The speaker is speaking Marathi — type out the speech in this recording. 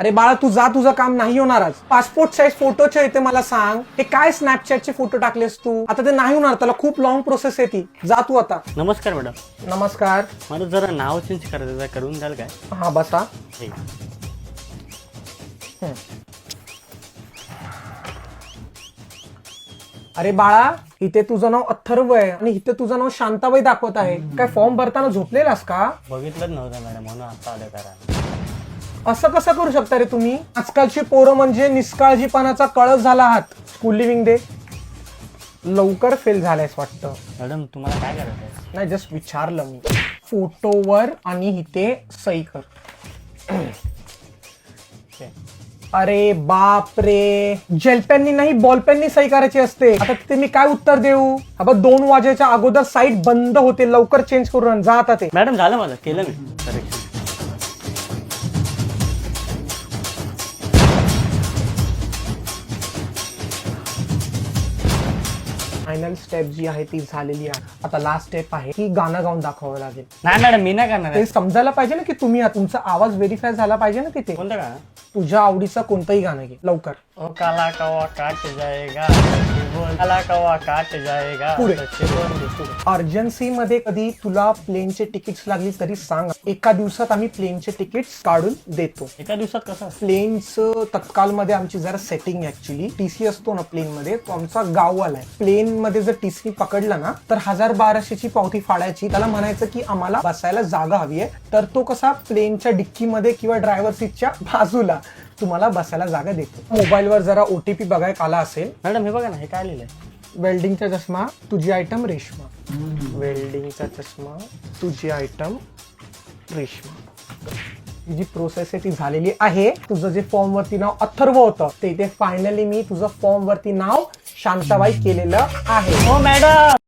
अरे बाळा तू जा, तुझं काम नाही होणार आज. पासपोर्ट साईज फोटोच्या इथे मला सांग, हे काय स्नॅपचॅटचे फोटो टाकलेस तू? आता ते नाही होणार, त्याला खूप लॉंग प्रोसेस आहे ती. जा तू आता. नमस्कार मॅडम. नमस्कार. मला जरा नाव चेंज करायचं आहे, करून द्याल काय? हा बसा. ठीक. अरे बाळा, इथे तुझं नाव अथर्व आहे आणि इथे तुझं नाव शांताबाई दाखवत आहे. काय फॉर्म भरताना झोपलेलास का? बघितलंच नव्हतं मॅडम, म्हणून आता आलं करा. असं कसं करू शकता रे तुम्ही? आजकालची पोरं म्हणजे निष्काळजीपणाचा कळस झाला आहात. स्कूल लिव्हिंग डे लवकर फेल झालायस वाटतं. मॅडम तुम्हाला काय करायचं आहे? नाही, जस्ट विचारलं मी. फोटोवर आणि इथे सही कर. अरे बाप रे, जेलपेननी नाही बॉलपेननी सही करायची असते. आता तिथे मी काय उत्तर देऊ? अब 2 वाजेच्या अगोदर साईट बंद होते. लवकर चेंज करून जा आता ते. मॅडम झालं माझं, केलं मी करेक्शन. फायनल स्टेप जी आहे ती झालेली आहे. आता लास्ट स्टेप आहे की गाणं गाऊन दाखवावं लागेल. नाही मॅडम, मी नाही करणार ते आहे. समजायला पाहिजे ना की तुम्ही तुमचा आवाज व्हेरीफाय झाला पाहिजे ना तिथे. कोणतं का? तुझ्या आवडीचं कोणतंही गाणं घे लवकर. ओ काला कवा काट जाएगा, बोल काला कवा काट जाएगा. पुढे. पुढे. अर्जन्सी मध्ये कधी तुला प्लेनचे तिकीट्स लागली तरी सांग. एका दिवसात आम्ही प्लेनचे तिकीट्स काढून देतो. एका दिवसात कसं? प्लेनचं तत्काल मध्ये आमची जरा सेटिंग, ऍक्च्युली टीसी असतो ना प्लेन मध्ये, तो आमचा गाववाला आहे. प्लेन मध्ये जर टीसी पकडला ना तर 1200ची पावती फाडायची. त्याला म्हणायचं की आम्हाला बसायला जागा हवी आहे. तर तो कसा प्लेनच्या डिक्कीमध्ये किंवा ड्रायव्हर सीटच्या बाजूला तुम्हाला बसायला जागा देतो. मोबाईलवर जरा ओटीपी बघायला आला असेल. मॅडम हे बघा ना, हे काय लिहिलंय? वेल्डिंगचा चष्मा तुझी आयटम रेशमा. वेल्डिंगचा चष्मा तुझी आयटम रेशमा. जी प्रोसेस आहे ती झालेली आहे. तुझं जे फॉर्म वरती नाव अथर्व होतं ते इथे फायनली मी तुझं फॉर्म वरती नाव शांताबाई केलेलं आहे. हो मॅडम.